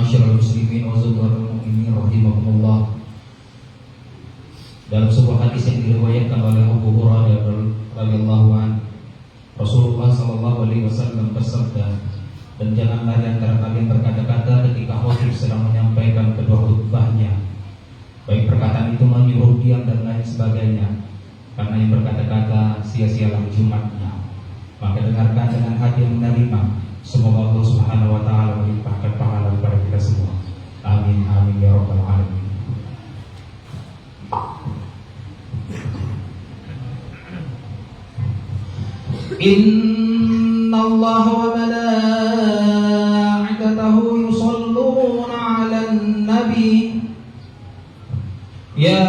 Ma'asyiral muslimin wa zuhurul mu'minin rahimakumullah. Dalam sebuah hadis yang diriwayatkan oleh Abu Hurairah radhiyallahu anhu, Rasulullah sallallahu alaihi wasallam bersabda, "Dan janganlah di antara kalian berkata-kata ketika khatib sedang menyampaikan kedua khutbahnya, baik perkataan itu menyuruh diam dan lain sebagainya, karena yang berkata-kata sia-sialah Jumatnya. Maka dengarkan dengan hati yang menerima. Semoga Allah Subhanahu wa taala melimpahkan pahala kepada kita semua. Amin amin ya rabbal alamin." Inna Allah wa malaikatahu yusalluna 'alan nabi ya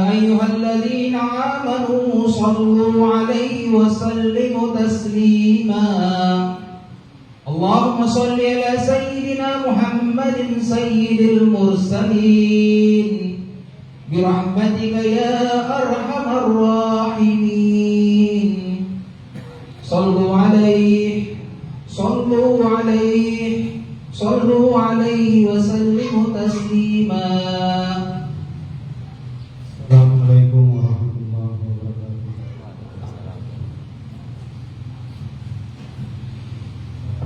ayyuhalladzina amanu sallu 'alaihi wa sallimu taslima. Allahumma salli ala sayyidina Muhammadin sayyidil mursalin birahmatika ya arhamar rahimin. Sallu alaihi wa sallimu taslima. Assalamualaikum warahmatullahi wabarakatuh.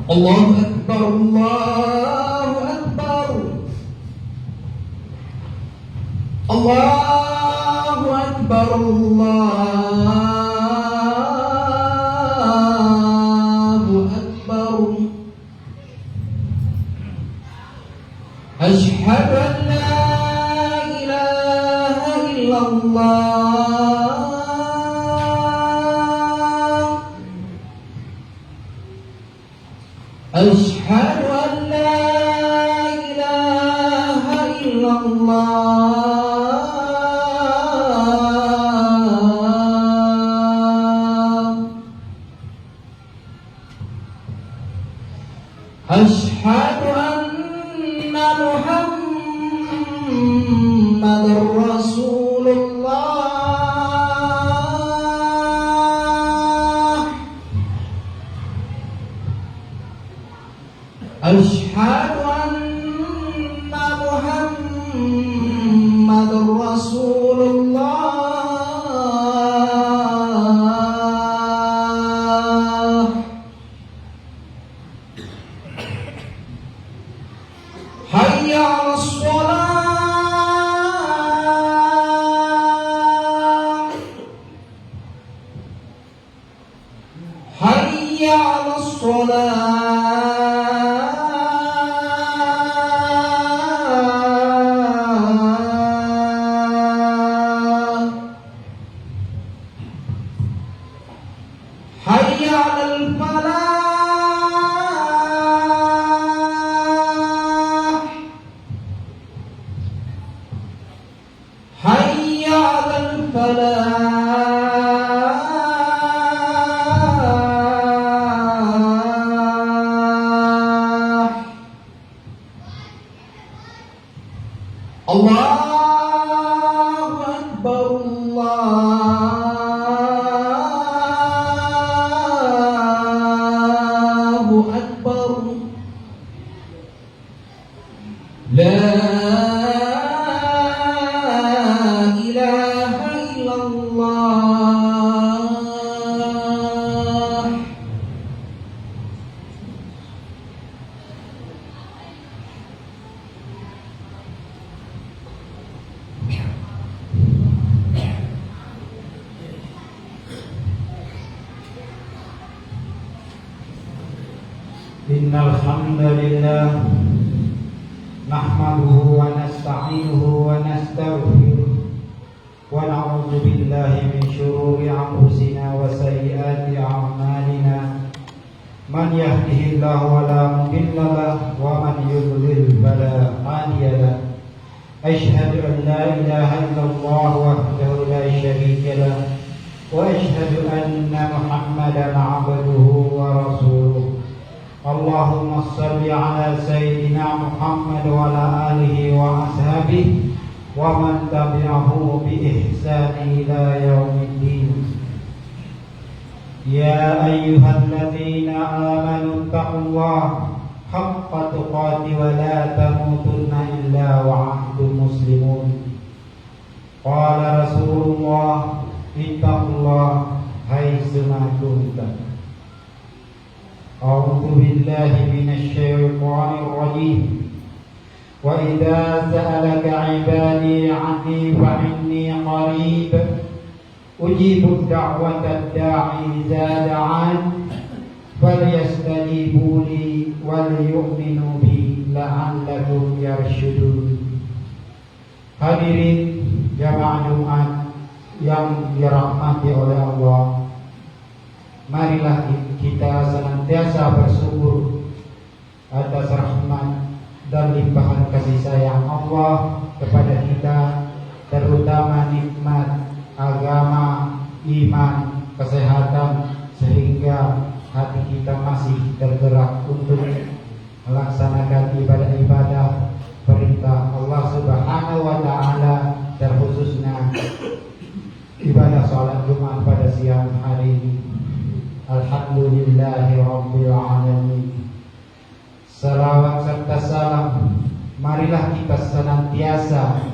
Allahu akbar, Allahu akbar, Allahu akbar, Allahu akbar. Asyhadu an la ilaha illallah. Asyhadu an la ilaha illallah. Asyhadu anna Muhammadar Rasulullah. Asyhadu anna Muhammadar Rasulullah. Hayya 'alas shalah. Hayya 'alas shalah. Hayya 'alal falah. Hayya 'alal falah. Allahu akbar, Allahu akbar. La ilaha illallah. Innal hamdalillah nahmaduhu wa nasta'inuhu wa nastaghfiruh wa na'udzu billahi min shururi anfusina wa sayyiati a'malina. Man yahdihillahu fala mudilla lahu wa man yudlil fala hadiya lahu. Asyhadu an la ilaha illallah wahdahu la syarika lahu wa asyhadu anna Muhammadan 'abduhu wa rasuluh. Allahumma salli ala sayyidina Muhammad wa ala alihi wa ashabihi wa man tabi'ahu bi ihsani ila yaumiddin. Ya ayyuhalladzina amanu taqullaha حق تقاته ولا تموتن إلا وأنتم مسلمون. قال رسول الله اتقوا الله حيثما كنتم. أعوذ بالله من الشيطان الرجيم. وإذا سألك عبادي عني فإني قريب أجيب دعوة الداعي إذا دعان فليستجيبوا لي وليؤمنوا بي لعلكم يرشدون. Hadirin jamaah Jumat yang dirahmati oleh Allah, marilah kita senantiasa bersyukur atas rahmat dan limpahan kasih sayang Allah kepada kita, terutama nikmat agama, iman, kesehatan, sehingga hati kita masih tergerak untuk melaksanakan ibadah-ibadah perintah Allah Subhanahu wa Ta'ala, terkhususnya ibadah sholat Jumat pada siang hari ini. Alhamdulillahi Rabbil Alamin. Salawat serta salam marilah kita senantiasa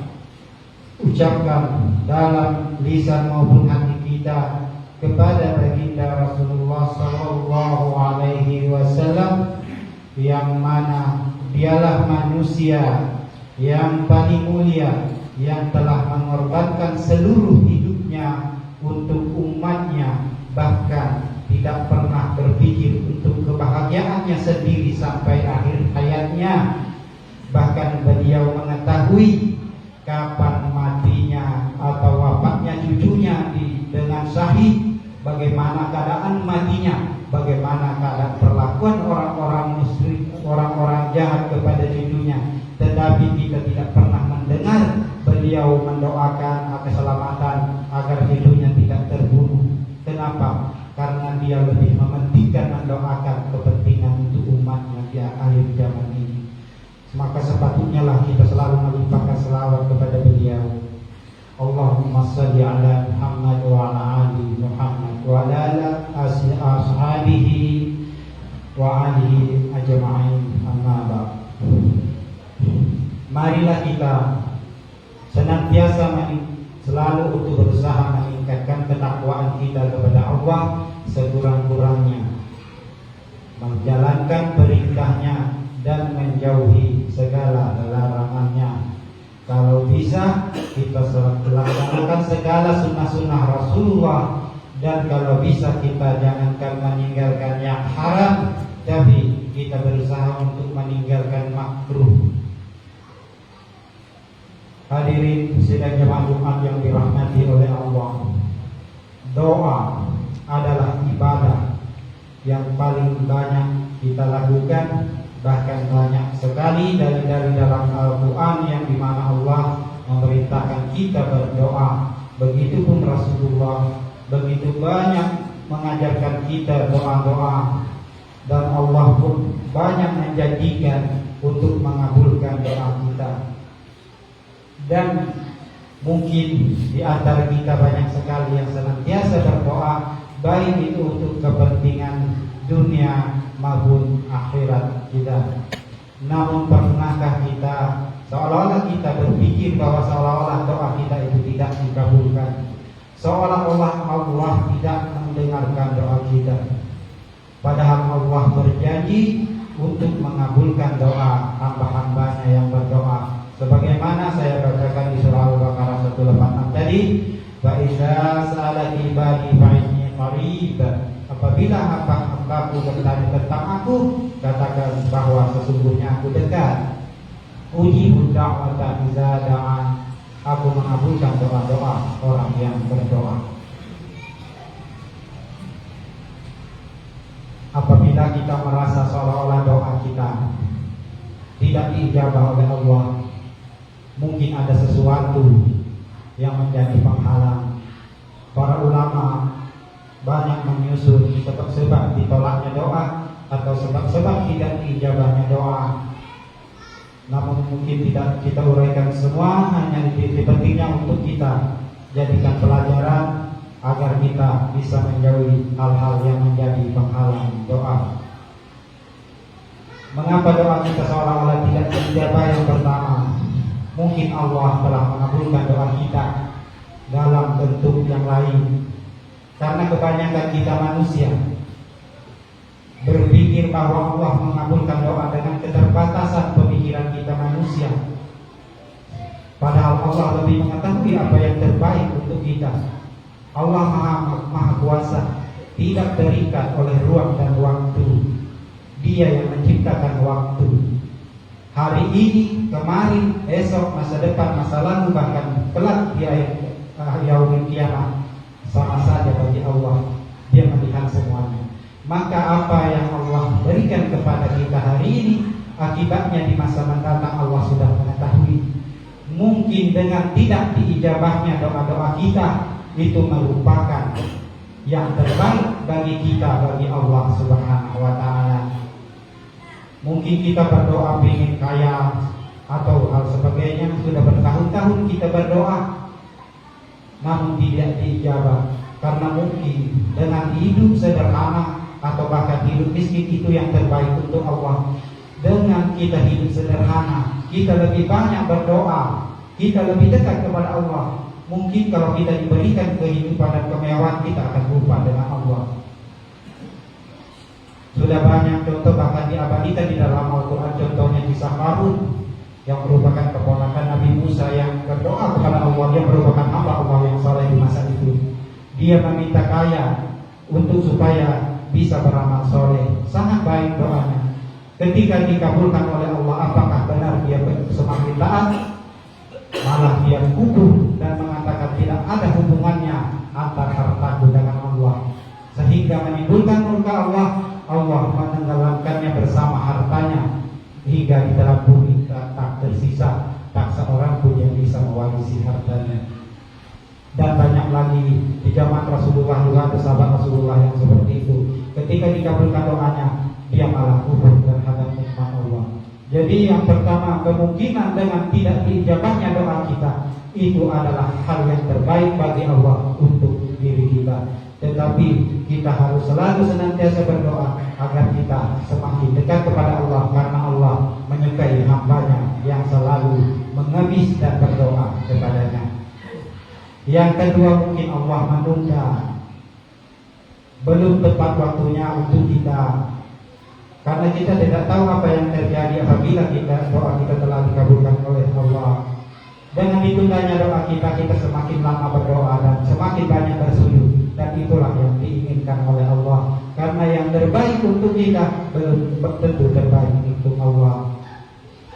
ucapkan dalam lisan maupun hati kita kepada baginda Rasulullah sallallahu alaihi wasallam, yang mana dialah manusia yang paling mulia, yang telah mengorbankan seluruh hidupnya untuk umatnya, bahkan tidak pernah berpikir untuk kebahagiaannya sendiri sampai akhir hayatnya. Bahkan beliau mengetahui kapan matinya atau wafatnya cucunya dengan sahih, bagaimana keadaan matinya, bagaimana keadaan perlakuan orang-orang musyrik, orang-orang jahat kepada cucunya. Tetapi kita tidak pernah mendengar beliau mendoakan keselamatan agar cucunya tidak terbunuh. Kenapa? Karena dia lebih mementingkan mendoakan kepentingan untuk umatnya di akhir zaman ini. Maka sepatutnya lah kita selalu melimpahkan selawat kepada beliau. Allahumma salli ala Muhammad wa ala ali Muhammad wa ala ashabihi wa alihi ajma'in, amma ba'd. Marilah kita senantiasa selalu untuk berusaha meningkatkan ketakwaan kita kepada Allah sekurang-kurangnya, menjalankan perintahnya dan menjauhi segala larangannya. Kalau bisa kita laksanakan segala sunnah-sunnah Rasulullah, dan kalau bisa kita jangankan meninggalkan yang haram, tapi kita berusaha untuk meninggalkan makruh. Hadirin sidang jemaah Jumat yang dirahmati oleh Allah, doa adalah ibadah yang paling banyak kita lakukan. Bahkan banyak sekali dari dalam Al-Quran yang dimana Allah memerintahkan kita berdoa. Begitupun Rasulullah begitu banyak mengajarkan kita doa-doa, dan Allah pun banyak menjanjikan untuk mengabulkan doa kita. Dan mungkin di antara kita banyak sekali yang senantiasa berdoa, baik itu untuk kepentingan dunia maupun akhirat kita. Namun pernahkah kita seolah-olah kita berpikir bahwa seolah-olah doa kita itu tidak dikabulkan, seolah-olah Allah tidak mendengarkan doa kita? Padahal Allah berjanji untuk mengabulkan doa hamba-hambanya yang berdoa. Sebagaimana saya bacakan di surah Al-Baqarah 186 tadi, fa iza sa'alaka ibadi fa inni qarib. Apabila hamba-hambaku bertanya tentang aku, katakan bahwa sesungguhnya aku dekat. Ujibu da'wata iza da'an. Aku mengabulkan doa-doa orang yang berdoa. Apabila kita merasa seolah-olah doa kita tidak diijabah oleh Allah, mungkin ada sesuatu yang menjadi penghalang. Para ulama banyak menyusun sebab-sebab ditolaknya doa atau sebab-sebab tidak diijabahnya doa. Namun mungkin tidak kita uraikan semua, hanya pentingnya untuk kita jadikan pelajaran agar kita bisa menjauhi hal-hal yang menjadi penghalang doa. Mengapa doa kita seolah-olah tidak dijabah? Yang pertama, mungkin Allah telah mengabulkan doa kita dalam bentuk yang lain. Karena kebanyakan kita manusia berpikir bahwa Allah mengabulkan doa dengan keterbatasan pemikiran kita manusia. Padahal Allah lebih mengetahui apa yang terbaik untuk kita. Allah Maha Kuasa, tidak terikat oleh ruang dan waktu. Dia yang menciptakan waktu. Hari ini, kemarin, esok, masa depan, masa lalu, bahkan kelak di yaumul kiamat, sama saja bagi Allah. Dia melihat semuanya. Maka apa yang Allah berikan kepada kita hari ini, akibatnya di masa mendatang Allah sudah mengetahui. Mungkin dengan tidak diijabahnya doa-doa kita, itu merupakan yang terbaik bagi kita, bagi Allah Subhanahu wa Ta'ala. Mungkin kita berdoa ingin kaya atau hal sebagainya, sudah bertahun-tahun kita berdoa namun tidak diijabah, karena mungkin dengan hidup sederhana atau bahkan hidup miskin itu yang terbaik untuk Allah. Dengan kita hidup sederhana, kita lebih banyak berdoa, kita lebih dekat kepada Allah. Mungkin kalau kita diberikan kehidupan dan kemewahan, kita akan lupa dengan Allah. Sudah banyak contoh bahkan diabadikan di dalam Al-Quran. Contohnya kisah Qarun yang merupakan keponakan Nabi Musa yang berdoa kepada Allah. Dia merupakan hamba Allah yang saleh di masa itu. Dia meminta kaya untuk supaya bisa beramal soleh. Sangat baik doanya. Ketika dikabulkan oleh Allah, apakah benar dia semakin taat? Malah dia kukuh dan mengatakan tidak ada hubungannya antara hartaku dengan Allah, sehingga menimbulkan murka Allah. Allah menenggelamkannya bersama hartanya hingga di dalam bumi tak tersisa, tak seorang pun yang bisa mewarisi hartanya. Dan banyak lagi di zaman Rasulullah juga ada sahabat Rasulullah yang seperti itu. Ketika dikabulkan doanya, dia malah kufur terhadap nikmat Allah. Jadi yang pertama, kemungkinan dengan tidak diijabahnya doa kita itu adalah hal yang terbaik bagi Allah untuk diri kita. Tetapi kita harus selalu senantiasa berdoa agar kita semakin dekat kepada Allah, karena Allah menyukai hambanya yang selalu mengemis dan berdoa kepadanya. Yang kedua, mungkin Allah menunda, belum tepat waktunya untuk kita, karena kita tidak tahu apa yang terjadi apabila doa kita telah dikabulkan oleh Allah. Dengan ditundanya doa kita, kita semakin lama berdoa dan semakin banyak bersujud. Dan itulah yang diinginkan oleh Allah. Karena yang terbaik untuk kita belum tentu terbaik untuk Allah.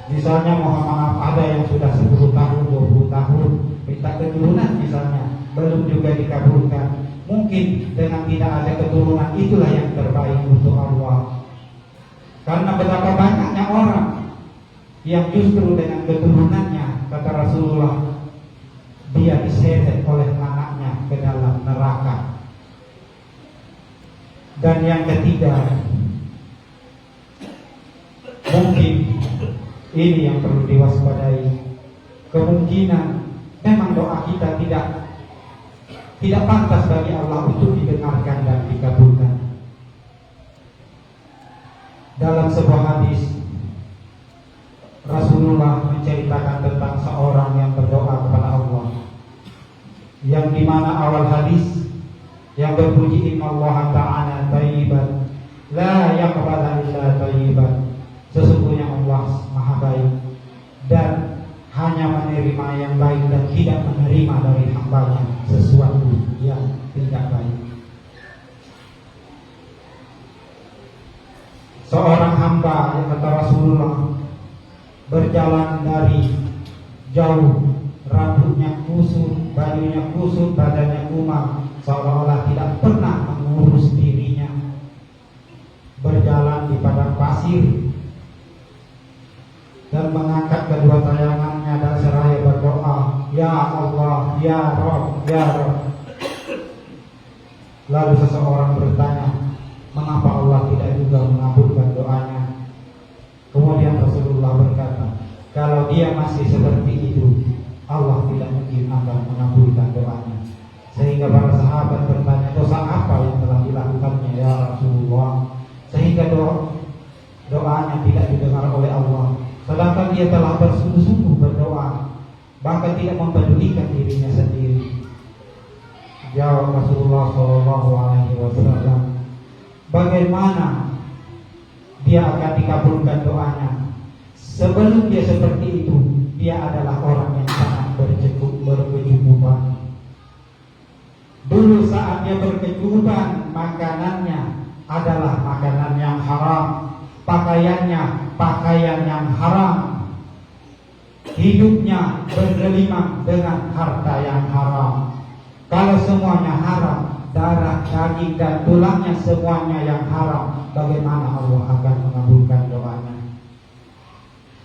Misalnya mohon maaf, ada yang sudah 10 tahun, 20 tahun minta keturunan misalnya, belum juga dikabulkan. Mungkin dengan tidak ada keturunan itulah yang terbaik untuk Allah. Karena betapa banyaknya orang yang justru dengan keturunannya, kata Rasulullah, dia diseret oleh anaknya ke dalam neraka. Dan yang ketiga, mungkin ini yang perlu diwaspadai, kemungkinan memang doa kita tidak pantas bagi Allah untuk didengarkan dan dikabulkan. Dalam sebuah hadis, Rasulullah menceritakan tentang seorang yang berdoa kepada Allah, yang dimana awal hadis yang berpuji Inna Allah Ta'ala Tayyiban La yaqbala illa tayyiban, sesungguhnya Allah Maha baik dan hanya menerima yang baik dan tidak menerima dari hambanya sesuatu yang tidak baik. Seorang hamba, yang kata Rasulullah, berjalan dari jauh, rambutnya kusut, bajunya kusut, badannya kumam, seolah-olah tidak pernah mengurus dirinya. Berjalan di padang pasir dan mengangkat kedua tayangannya dan seraya berdoa, Ya Allah, Ya Rabb, Ya Rabb. Lalu seseorang bertanya, mengapa Allah tidak juga mengabulkan doanya? Kemudian Rasulullah berkata, kalau dia masih seperti itu, Allah tidak mungkin akan mengabulkan doanya. Sehingga para sahabat bertanya, dosa apa yang telah dilakukannya ya Rasulullah, sehingga doanya tidak dia telah bersungguh-sungguh berdoa, bahkan tidak mempedulikan dirinya sendiri. Jawab Rasulullah SAW, bagaimana dia akan dikabulkan doanya? Sebelum dia seperti itu, dia adalah orang yang sangat berkecukupan. Dulu saat dia berkecukupan, makanannya adalah makanan yang haram, pakaiannya pakaian yang haram, hidupnya bergelimang dengan harta yang haram. Kalau semuanya haram, darah, daging, dan tulangnya semuanya yang haram, bagaimana Allah akan mengabulkan doanya?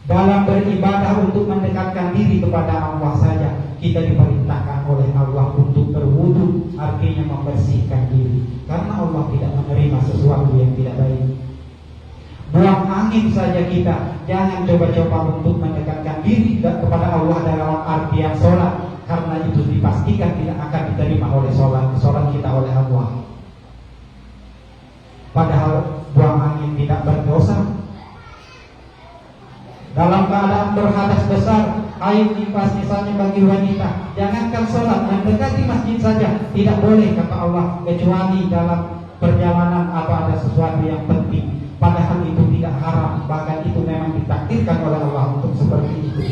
Dalam beribadah untuk mendekatkan diri kepada Allah saja, kita diperintahkan oleh Allah untuk berwudu, artinya membersihkan diri, karena Allah tidak menerima sesuatu yang tidak baik. Buang angin saja kita, jangan coba-coba untuk mendekatkan diri kepada Allah dalam artian sholat, karena itu dipastikan tidak akan diterima oleh sholat kita oleh Allah. Padahal buang angin tidak berdosa. Dalam keadaan berhadas besar, air nifas misalnya bagi wanita, jangankan sholat, mendekati masjid saja tidak boleh kata Allah, kecuali dalam perjalanan atau ada sesuatu yang penting. Padahal itu tidak haram, bahkan itu memang ditakdirkan oleh Allah untuk seperti itu.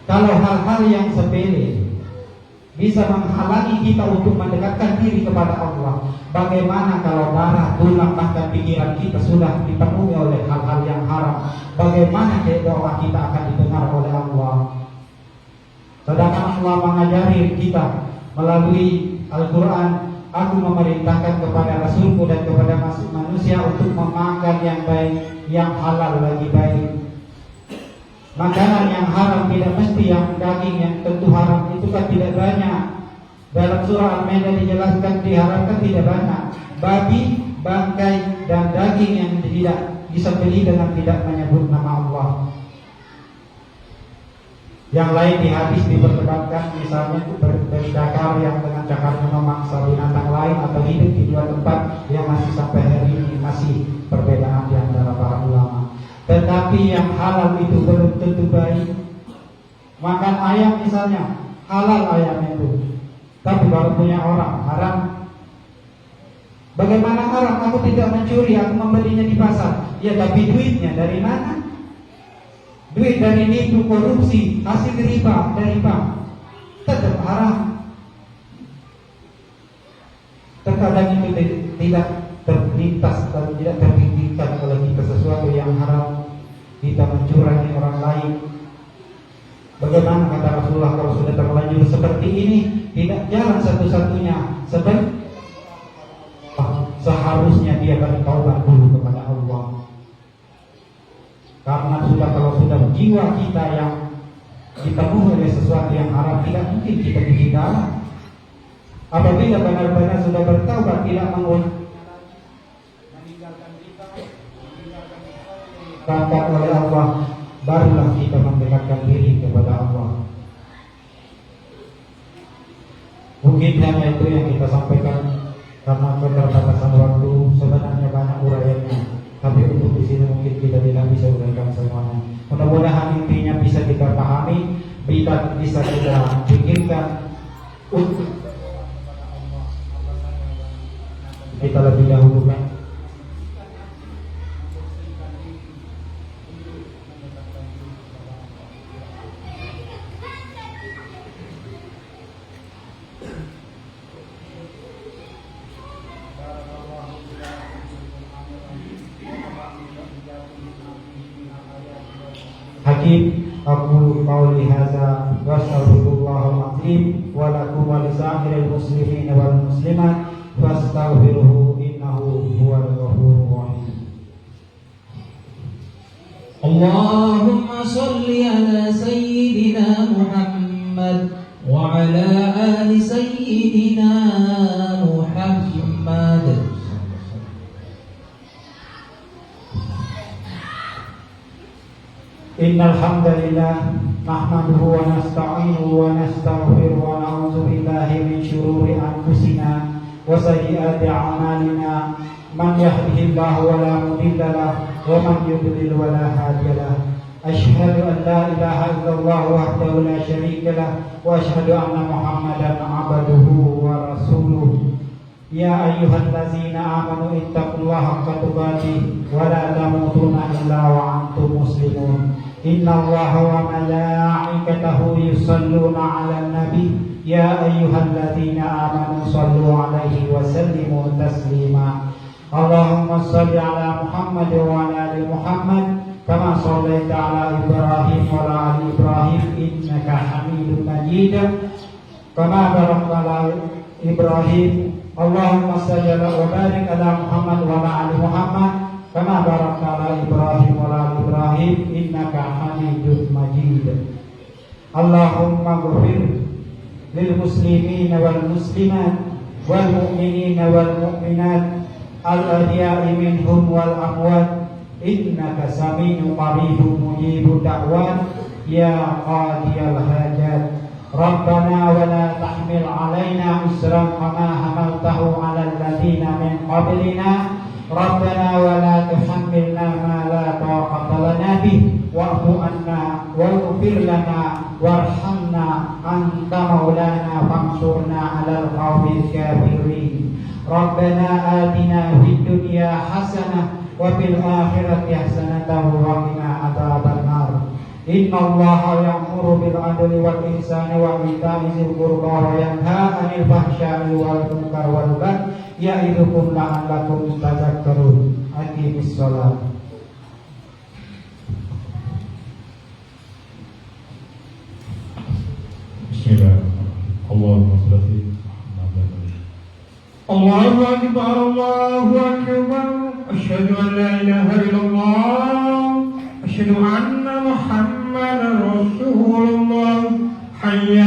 Kalau hal-hal yang sepele bisa menghalangi kita untuk mendekatkan diri kepada Allah, bagaimana kalau darah, tulang, bahkan pikiran kita sudah dipenuhi oleh hal-hal yang haram? Bagaimana doa kita akan didengar oleh Allah? Sedangkan Allah mengajari kita melalui Al-Quran, aku memerintahkan kepada Rasulku dan kepada manusia untuk memakan yang baik, yang halal lagi baik. Makanan yang haram tidak mesti yang daging yang tentu haram, itu kan tidak banyak. Dalam surah Al-Maidah dijelaskan diharamkan tidak banyak. Babi, bangkai, dan daging yang tidak disembelih dengan tidak menyebut nama Allah. Yang lain di hadis diperdebatkan, misalnya berdakar yang dengan cakarnya memaksa binatang lain atau hidup di dua tempat yang masih sampai hari ini masih perbedaan di antara para ulama. Tetapi yang halal itu belum tentu baik. Makan ayam misalnya, halal ayam itu, tapi baru punya orang haram. Bagaimana haram? Aku tidak mencuri, aku membelinya di pasar. Ya, tapi duitnya dari mana? Duit dari nipu, korupsi, hasil riba dari bank, tetap haram. Terkadang itu tidak terlintas atau tidak terpikirkan oleh kita sesuatu yang haram, kita mencurangi orang lain. Bagaimana kata Rasulullah kalau sudah terlanjur seperti ini, tidak jalan satu-satunya seharusnya dia bertaubat dulu kepada Allah. Karena kalau sudah jiwa kita yang dipenuhi oleh sesuatu yang haram, tidak mungkin kita ditinggalkan. Apabila benar-benar sudah bertaubat, tidak meninggalkan oleh Allah, barulah kita mendekatkan diri kepada Allah. Mungkin hanya itu yang kita sampaikan, karena keterbatasan waktu. Sebenarnya banyak uraiannya, tapi untuk di sini mungkin kita tidak bisa uraikan semuanya. Mudah-mudahan intinya bisa kita pahami, bisa kita pikirkan untuk kita lebih dahulu kan. Aku qauli hadza wa astaghfirullah al-azim wa lakum wa lisa'iril muslimin wal muslimat fastaghfiruhu innahu huwal ghafurur rahim. Allahumma shalli ala sayyidina Muhammad wa ala ali sayyidina Muhammad. Innal hamdalillah nahmaduhu wa nasta'inuhu wa nastaghfiruhu wa na'udzu billahi min shururi anfusina wa sayyiati a'malina. Man yahdihillahu wa la mudilla lahu wa man yudlil wa la hadiya lahu. أشهد أن لا إله إلا الله وحده لا شريك له وأشهد أن محمدا عبده ورسوله يا أيها الذين آمنوا اتقوا الله حق تقاته ولا تموتن إلا وأنتم مسلمون إن الله وملائكته يصلون على النبي يا أيها الذين آمنوا صلوا عليه وسلموا تسليما اللهم صل على محمد وعلى آل محمد كما صليت على إبراهيم وعلى آل إبراهيم إنك حميد مجيد كما باركت على إبراهيم اللهم صل وبارك على محمد وعلى آل محمد كما باركت على إبراهيم وعلى آل إبراهيم إنك حميد مجيد اللهم اغفر للمسلمين والمسلمات والمؤمنين والمؤمنات الأحياء منهم والأموات إنك سميع قريب مجيب الدعوات يا قاضي الحاجات ربنا ولا تحمل علينا إصرا كما حملته على الذين من قبلنا ربنا ولا تحملنا ما لا طاقة لنا به واعف عنا واغفر لنا وارحمنا أنت مولانا فانصرنا على القوم الكافرين ربنا آتنا في الدنيا حسنة وفي الآخرة حسنة وقنا عذاب النار إن الله يأمر بالعدل والإحسان وإيتاء ذي القربى وينهى عن الفحشاء والمنكر والبغي يعظكم لعلكم تذكرون أقيموا الصلاة Bismillahirrahmanirrahim. Allahumma sholli Allahu akbar Allahu akbar asyhadu an la ilaha illallah asyhadu anna Muhammadar Rasulullah hayya